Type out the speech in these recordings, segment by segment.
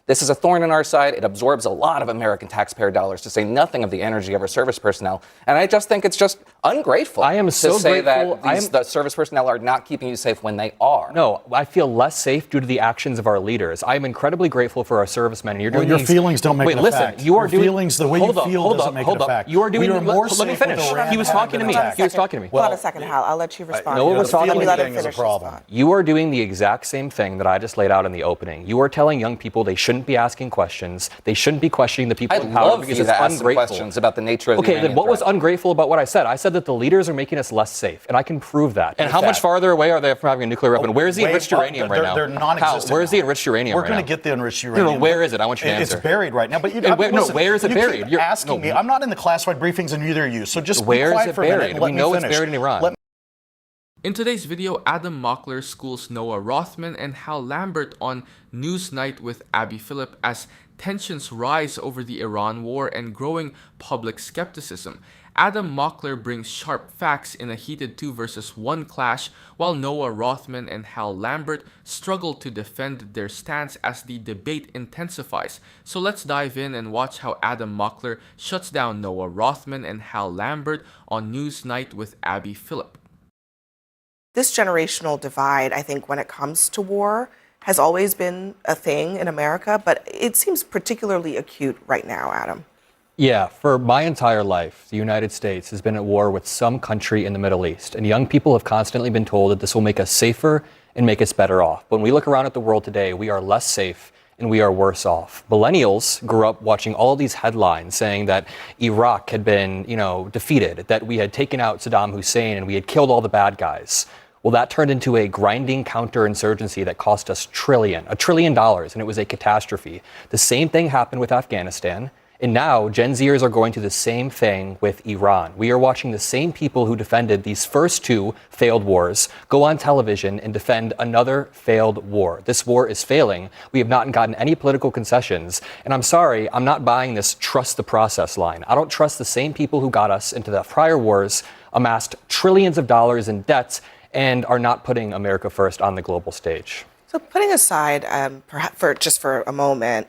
This is a thorn in our side. It absorbs a lot of American taxpayer dollars, to say nothing of the energy of our service personnel. And I just think it's just ungrateful to say that the service personnel are not keeping you safe when they are. No, I feel less safe due to the actions of our leaders. I am incredibly grateful for our servicemen. And you're doing your feelings don't make it a fact. You are your feelings, the way you feel doesn't make it a fact. You are doing. Let me finish. He was talking to me. He was talking to me. Hold on a second, Hal. I'll let you respond. No one was talking to me. Let him finish his thought. You are doing the exact same thing that I just laid out in the opening. You are telling young people they shouldn't be asking questions. They shouldn't be questioning the people in power because it's ungrateful. Questions about the nature of the Okay, then what was ungrateful about what I said? I said that the leaders are making us less safe, and I can prove that. And how much farther away are they from having a nuclear weapon? Where is the enriched uranium right now? They're non-existent. Where is the enriched uranium right now? We're going to get the enriched uranium. No, where is it? I want you to answer. It's buried right now. But where is it buried? You're asking me. I'm not in the classified briefings, and neither are you. So just where be quiet is it for a minute buried? and let We me know finish. it's buried in Iran. In today's video, Adam Mockler schools Noah Rothman and Hal Lambert on Newsnight with Abby Phillip as tensions rise over the Iran war and growing public skepticism. Adam Mockler brings sharp facts in a heated 2 versus 1 clash, while Noah Rothman and Hal Lambert struggle to defend their stance as the debate intensifies. So let's dive in and watch how Adam Mockler shuts down Noah Rothman and Hal Lambert on Newsnight with Abby Phillip. This generational divide, I think, when it comes to war, has always been a thing in America, but it seems particularly acute right now, Adam. Yeah, for my entire life, the United States has been at war with some country in the Middle East, and young people have constantly been told that this will make us safer and make us better off. But when we look around at the world today, we are less safe and we are worse off. Millennials grew up watching all these headlines saying that Iraq had been, defeated, that we had taken out Saddam Hussein and we had killed all the bad guys. Well, that turned into a grinding counterinsurgency that cost us $1 trillion, and it was a catastrophe. The same thing happened with Afghanistan. And now Gen Zers are going through the same thing with Iran. We are watching the same people who defended these first 2 failed wars go on television and defend another failed war. This war is failing. We have not gotten any political concessions. And I'm sorry, I'm not buying this trust the process line. I don't trust the same people who got us into the prior wars, amassed trillions of dollars in debts, and are not putting America first on the global stage. So putting aside, perhaps for a moment,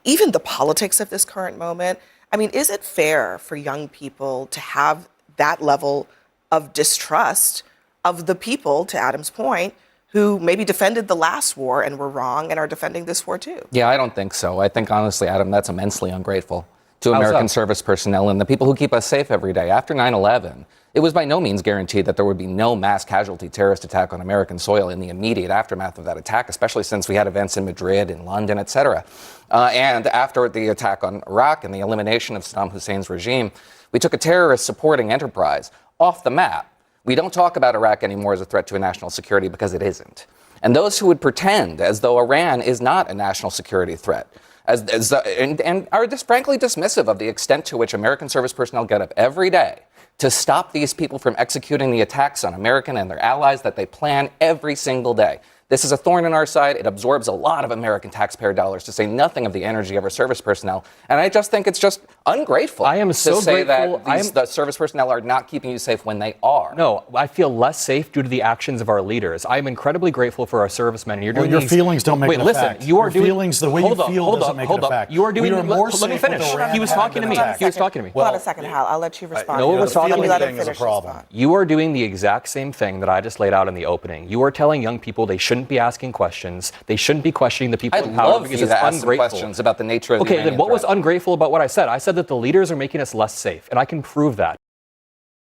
even the politics of this current moment, I mean, is it fair for young people to have that level of distrust of the people, to Adam's point, who maybe defended the last war and were wrong and are defending this war too? Yeah, I don't think so. I think, honestly, Adam, that's immensely ungrateful to American service personnel and the people who keep us safe every day. After 9/11, it was by no means guaranteed that there would be no mass casualty terrorist attack on American soil in the immediate aftermath of that attack, especially since we had events in Madrid, in London, etc. And after the attack on Iraq and the elimination of Saddam Hussein's regime, we took a terrorist supporting enterprise off the map. We don't talk about Iraq anymore as a threat to national security because it isn't. And those who would pretend as though Iran is not a national security threat and are just frankly dismissive of the extent to which American service personnel get up every day to stop these people from executing the attacks on American and their allies that they plan every single day. This is a thorn in our side. It absorbs a lot of American taxpayer dollars, to say nothing of the energy of our service personnel. And I just think it's just ungrateful to say that the service personnel are not keeping you safe when they are. No, I feel less safe due to the actions of our leaders. I am incredibly grateful for our servicemen. And you're doing your feelings don't make it a fact. Your feelings, the way you feel doesn't make it a fact. You are doing. Let me finish. He was talking to me. He was talking to me. Hold on a second, Hal. I'll let you respond. No one was talking to me. Let him finish his thought. You are doing the exact same thing that I just laid out in the opening. You are telling young people they shouldn't be asking questions. They shouldn't be questioning the people in power because it's ungrateful. Questions about the nature of the Okay, then what was ungrateful about what I said? I said that the leaders are making us less safe, and I can prove that.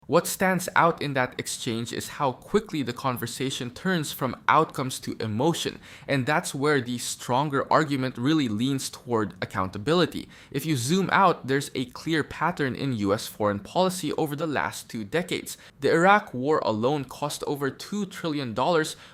What stands out in that exchange is how quickly the conversation turns from outcomes to emotion, and that's where the stronger argument really leans toward accountability. If you zoom out, there's a clear pattern in US foreign policy over the last 2 decades. The Iraq War alone cost over $2 trillion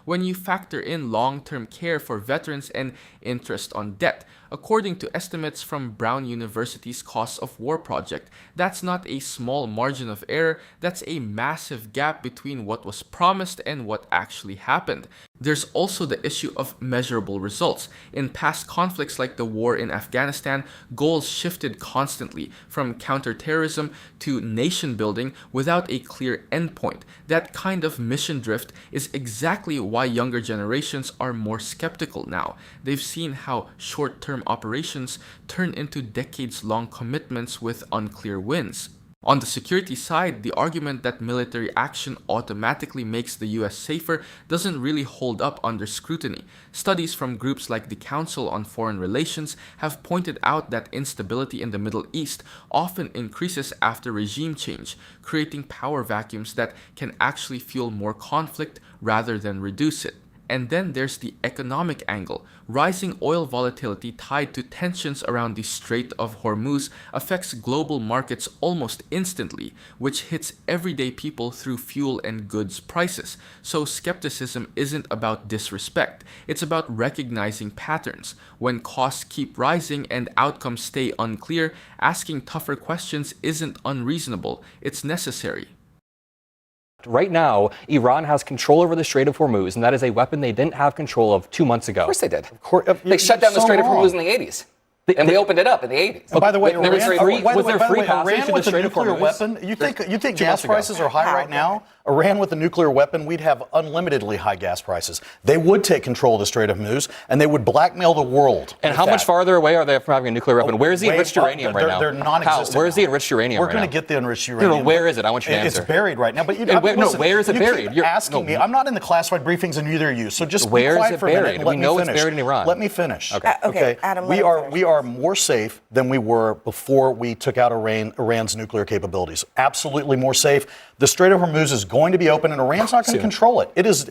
when you factor in long-term care for veterans and interest on debt. According to estimates from Brown University's Cost of War project, that's not a small margin of error. That's a massive gap between what was promised and what actually happened. There's also the issue of measurable results. In past conflicts like the war in Afghanistan, goals shifted constantly from counterterrorism to nation building without a clear endpoint. That kind of mission drift is exactly why younger generations are more skeptical now. They've seen how short-term operations turn into decades-long commitments with unclear wins. On the security side, the argument that military action automatically makes the US safer doesn't really hold up under scrutiny. Studies from groups like the Council on Foreign Relations have pointed out that instability in the Middle East often increases after regime change, creating power vacuums that can actually fuel more conflict rather than reduce it. And then there's the economic angle. Rising oil volatility tied to tensions around the Strait of Hormuz affects global markets almost instantly, which hits everyday people through fuel and goods prices. So skepticism isn't about disrespect, it's about recognizing patterns. When costs keep rising and outcomes stay unclear, asking tougher questions isn't unreasonable, it's necessary. Right now, Iran has control over the Strait of Hormuz, and that is a weapon they didn't have control of 2 months ago. Of course they did. They shut down the Strait of Hormuz in the 80s. And we opened it up in the 80s. And by the way, Was there free passage to the with a Strait of nuclear Hormuz? weapon, you think gas prices are high right now? Iran with a nuclear weapon, we'd have unlimitedly high gas prices. They would take control of the Strait of Hormuz, and they would blackmail the world. And how much farther away are they from having a nuclear weapon? Where is the enriched uranium right now? They're non-existent. Where is the enriched uranium We're right now? going to get the enriched uranium. No, where is it? I want you to answer. It's buried right now. But listen, where is it buried? You're asking me. I'm not in the classified briefings, and neither are you. So just where be quiet is it for a minute buried? and let We me know finish. it's buried in Iran. Let me finish. Okay, Adam, we are more safe than we were before we took out Iran's nuclear capabilities. Absolutely more safe. The Strait of Hormuz is going to be open, and Iran's not going to control it. That is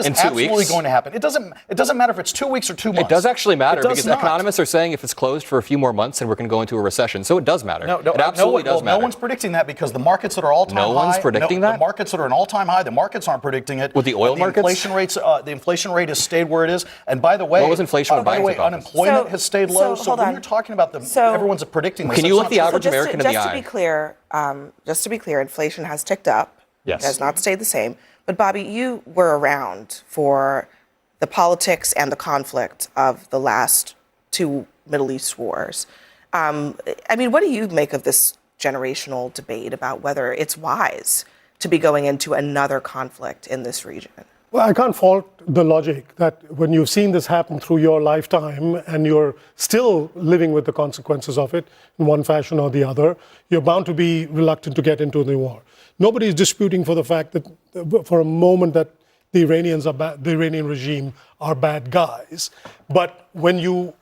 in 2 absolutely weeks? going to happen. It doesn't matter if it's 2 weeks or 2 months. It does actually matter It does because not. economists are saying if it's closed for a few more months, then we're going to go into a recession. So it does matter. It absolutely does matter. No one's predicting that because the markets that are all-time high. No one's predicting that? The markets that are an all-time high, the markets aren't predicting it. With the oil markets? The inflation rate has stayed where it is. And by the way, What was inflation when Biden took office? unemployment has stayed low. So hold when on. you're talking about everyone's predicting this. Can you look the average American in the just eye? To be clear, inflation has ticked up. Yes. It has not stayed the same. But Bobby, you were around for the politics and the conflict of the last two Middle East wars. What do you make of this generational debate about whether it's wise to be going into another conflict in this region? Well, I can't fault the logic that when you've seen this happen through your lifetime and you're still living with the consequences of it in one fashion or the other, you're bound to be reluctant to get into the war. Nobody's disputing for the fact that, for a moment, that the Iranian regime are bad guys. But when you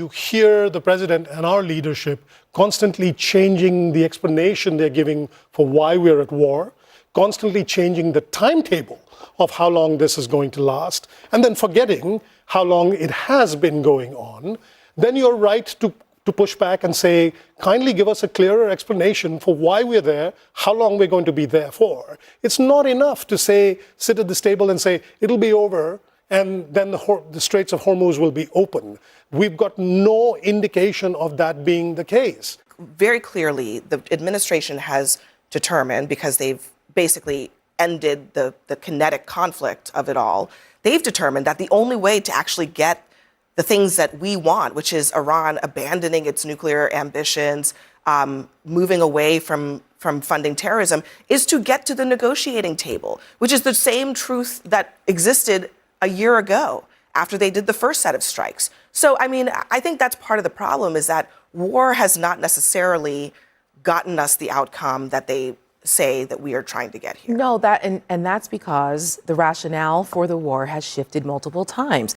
hear the president and our leadership constantly changing the explanation they're giving for why we're at war, constantly changing the timetable of how long this is going to last, and then forgetting how long it has been going on, then you're right to push back and say, kindly give us a clearer explanation for why we're there, how long we're going to be there for. It's not enough to say, sit at this table and say, it'll be over, and then the Straits of Hormuz will be open. We've got no indication of that being the case. Very clearly, the administration has determined, because they've basically ended the kinetic conflict of it all, they've determined that the only way to actually get the things that we want, which is Iran abandoning its nuclear ambitions, moving away from funding terrorism, is to get to the negotiating table, which is the same truth that existed a year ago after they did the first set of strikes. So, I think that's part of the problem, is that war has not necessarily gotten us the outcome that they say that we are trying to get here. No, and that's because the rationale for the war has shifted multiple times.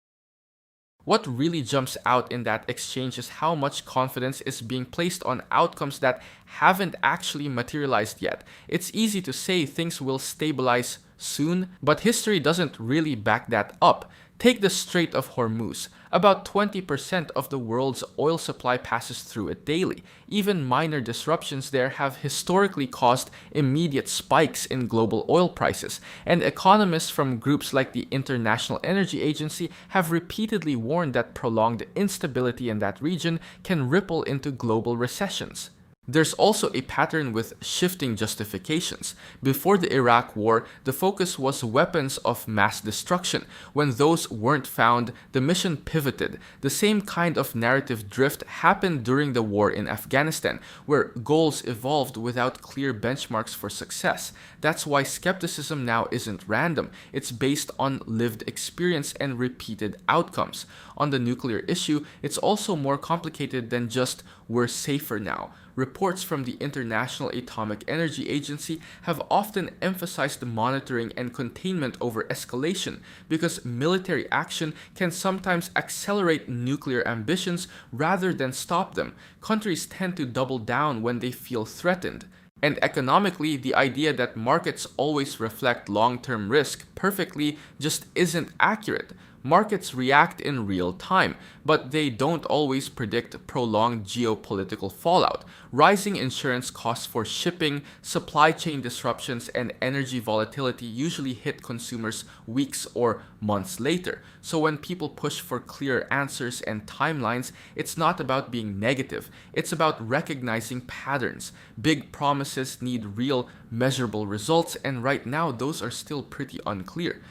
What really jumps out in that exchange is how much confidence is being placed on outcomes that haven't actually materialized yet. It's easy to say things will stabilize soon, but history doesn't really back that up. Take the Strait of Hormuz. About 20% of the world's oil supply passes through it daily. Even minor disruptions there have historically caused immediate spikes in global oil prices, and economists from groups like the International Energy Agency have repeatedly warned that prolonged instability in that region can ripple into global recessions. There's also a pattern with shifting justifications. Before the Iraq War, the focus was weapons of mass destruction. When those weren't found, the mission pivoted. The same kind of narrative drift happened during the war in Afghanistan, where goals evolved without clear benchmarks for success. That's why skepticism now isn't random. It's based on lived experience and repeated outcomes. On the nuclear issue, it's also more complicated than just we're safer now. Reports from the International Atomic Energy Agency have often emphasized monitoring and containment over escalation because military action can sometimes accelerate nuclear ambitions rather than stop them. Countries tend to double down when they feel threatened. And economically, the idea that markets always reflect long-term risk perfectly just isn't accurate. Markets react in real time, but they don't always predict prolonged geopolitical fallout. Rising insurance costs for shipping, supply chain disruptions, and energy volatility usually hit consumers weeks or months later. So when people push for clear answers and timelines, it's not about being negative. It's about recognizing patterns. Big promises need real, measurable results, and right now those are still pretty unclear.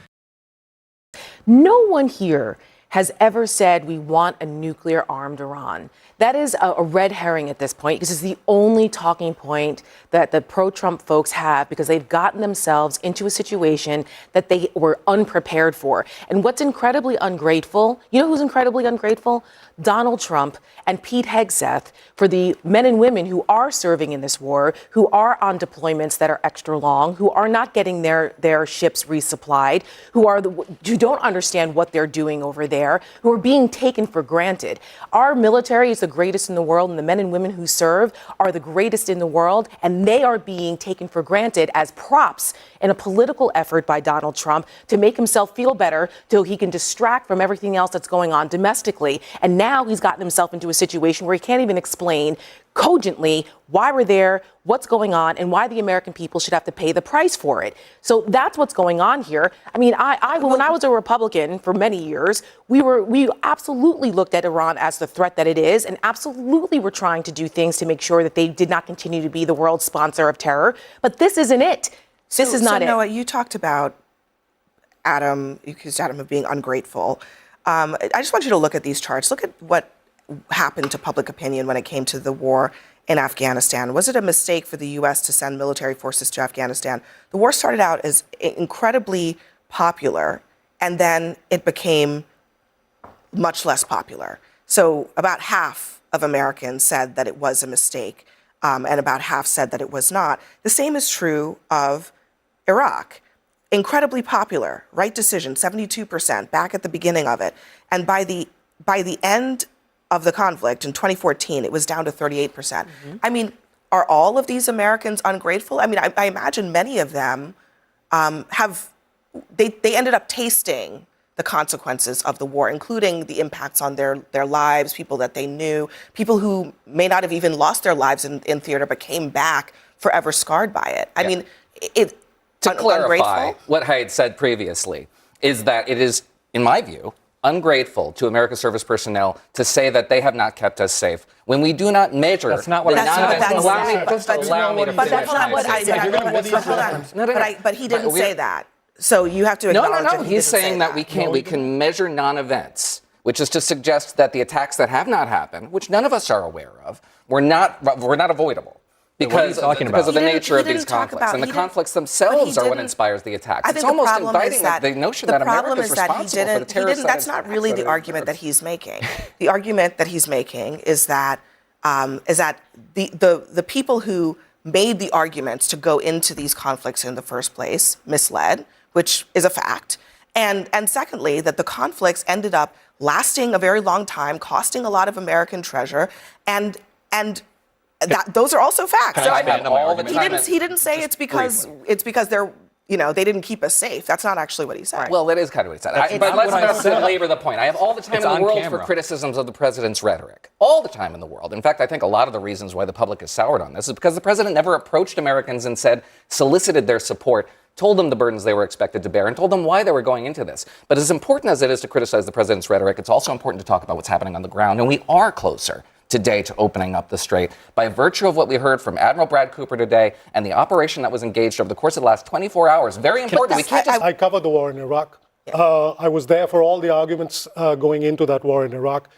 No one here has ever said we want a nuclear-armed Iran. That is a red herring at this point because it's the only talking point that the pro-Trump folks have because they've gotten themselves into a situation that they were unprepared for. And what's incredibly ungrateful, you know who's incredibly ungrateful? Donald Trump and Pete Hegseth for the men and women who are serving in this war, who are on deployments that are extra long, who are not getting their ships resupplied, who don't understand what they're doing over there, who are being taken for granted. Our military is the greatest in the world, and the men and women who serve are the greatest in the world, and they are being taken for granted as props in a political effort by Donald Trump to make himself feel better so he can distract from everything else that's going on domestically. And now he's gotten himself into a situation where he can't even explain cogently why we're there, what's going on, and why the American people should have to pay the price for it. So that's what's going on here. I mean, when I was a Republican for many years, we absolutely looked at Iran as the threat that it is, and absolutely were trying to do things to make sure that they did not continue to be the world's sponsor of terror. But this isn't it. This is not it. Noah, you talked about Adam, you accused Adam of being ungrateful. I just want you to look at these charts. Look at what happened to public opinion when it came to the war in Afghanistan. Was it a mistake for the U.S. to send military forces to Afghanistan? The war started out as incredibly popular, and then it became much less popular. So about half of Americans said that it was a mistake, and about half said that it was not. The same is true of Iraq. Incredibly popular, right decision, 72% back at the beginning of it. And by the end of the conflict in 2014, it was down to 38%. Mm-hmm. I mean, are all of these Americans ungrateful? I mean, I imagine many of them they ended up tasting the consequences of the war, including the impacts on their lives, people that they knew, people who may not have even lost their lives in theater but came back forever scarred by it. I mean, to clarify what I had said previously is that it is, in my view, ungrateful to American service personnel to say that they have not kept us safe when we do not measure. That's not what I said. Allow me to finish. But that's not what I said. But he didn't say that. So you have to acknowledge No. He's saying that we can measure non-events, which is to suggest that the attacks that have not happened, which none of us are aware of, were not avoidable. Because of the nature of these conflicts. And the conflicts themselves are what inspires the attacks. It's almost inviting the notion that America is responsible for the terrorist. That's not really the argument that he's making. The argument that he's making is that the people who made the arguments to go into these conflicts in the first place misled, which is a fact. And secondly, that the conflicts ended up lasting a very long time, costing a lot of American treasure, and those are also facts. So he didn't say it's because they're they didn't keep us safe. That's not actually what he said. Right. Well, that is kind of what he said. But let's not belabor the point. I have all the time in the world for criticisms of the president's rhetoric. All the time in the world. In fact, I think a lot of the reasons why the public is soured on this is because the president never approached Americans and solicited their support, told them the burdens they were expected to bear, and told them why they were going into this. But as important as it is to criticize the president's rhetoric, it's also important to talk about what's happening on the ground. And we are closer today to opening up the strait. By virtue of what we heard from Admiral Brad Cooper today and the operation that was engaged over the course of the last 24 hours, very important. We can't just... I covered the war in Iraq. I was there for all the arguments going into that war in Iraq.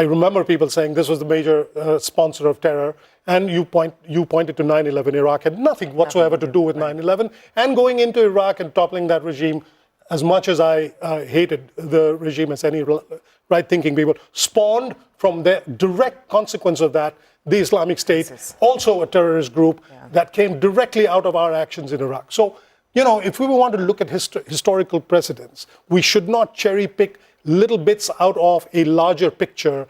I remember people saying this was the major sponsor of terror, and you pointed to 9/11. Iraq had nothing whatsoever to do with 9/11, and going into Iraq and toppling that regime, as much as I hated the regime as any right-thinking people, spawned from the direct consequence of that the Islamic State, also a terrorist group that came directly out of our actions in Iraq. So, you know, if we want to look at historical precedents, we should not cherry-pick little bits out of a larger picture.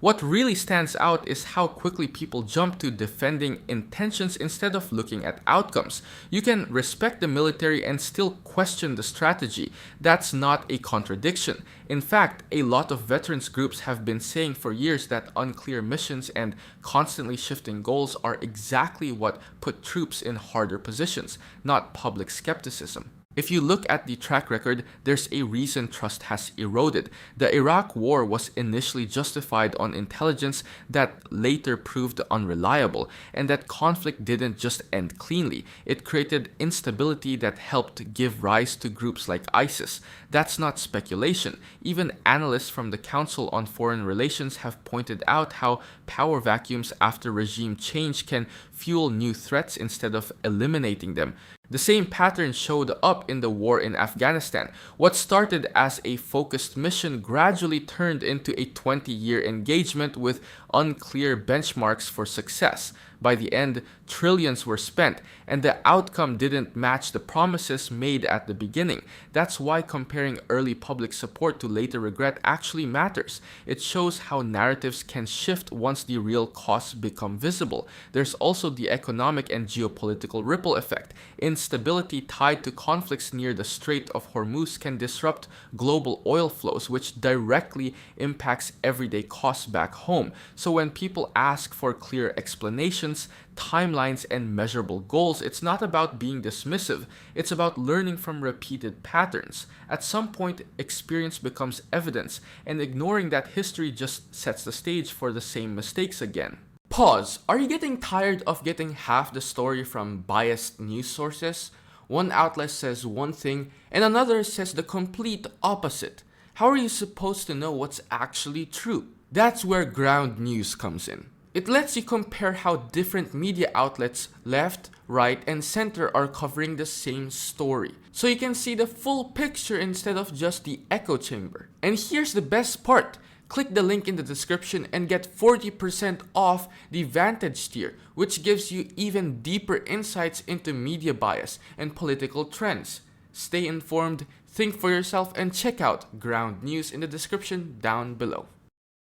What really stands out is how quickly people jump to defending intentions instead of looking at outcomes. You can respect the military and still question the strategy. That's not a contradiction. In fact, a lot of veterans groups have been saying for years that unclear missions and constantly shifting goals are exactly what put troops in harder positions, not public skepticism. If you look at the track record, there's a reason trust has eroded. The Iraq War was initially justified on intelligence that later proved unreliable, and that conflict didn't just end cleanly. It created instability that helped give rise to groups like ISIS. That's not speculation. Even analysts from the Council on Foreign Relations have pointed out how power vacuums after regime change can fuel new threats instead of eliminating them. The same pattern showed up in the war in Afghanistan. What started as a focused mission gradually turned into a 20-year engagement with unclear benchmarks for success. By the end, trillions were spent, and the outcome didn't match the promises made at the beginning. That's why comparing early public support to later regret actually matters. It shows how narratives can shift once the real costs become visible. There's also the economic and geopolitical ripple effect. Instability tied to conflicts near the Strait of Hormuz can disrupt global oil flows, which directly impacts everyday costs back home. So when people ask for clear explanations, timelines, and measurable goals, it's not about being dismissive. It's about learning from repeated patterns. At some point, experience becomes evidence, and ignoring that history just sets the stage for the same mistakes again. Pause. Are you getting tired of getting half the story from biased news sources? One outlet says one thing, and another says the complete opposite. How are you supposed to know what's actually true? That's where ground news comes in. It lets you compare how different media outlets, left, right, and center, are covering the same story. So you can see the full picture instead of just the echo chamber. And here's the best part. Click the link in the description and get 40% off the Vantage tier, which gives you even deeper insights into media bias and political trends. Stay informed, think for yourself, and check out Ground News in the description down below.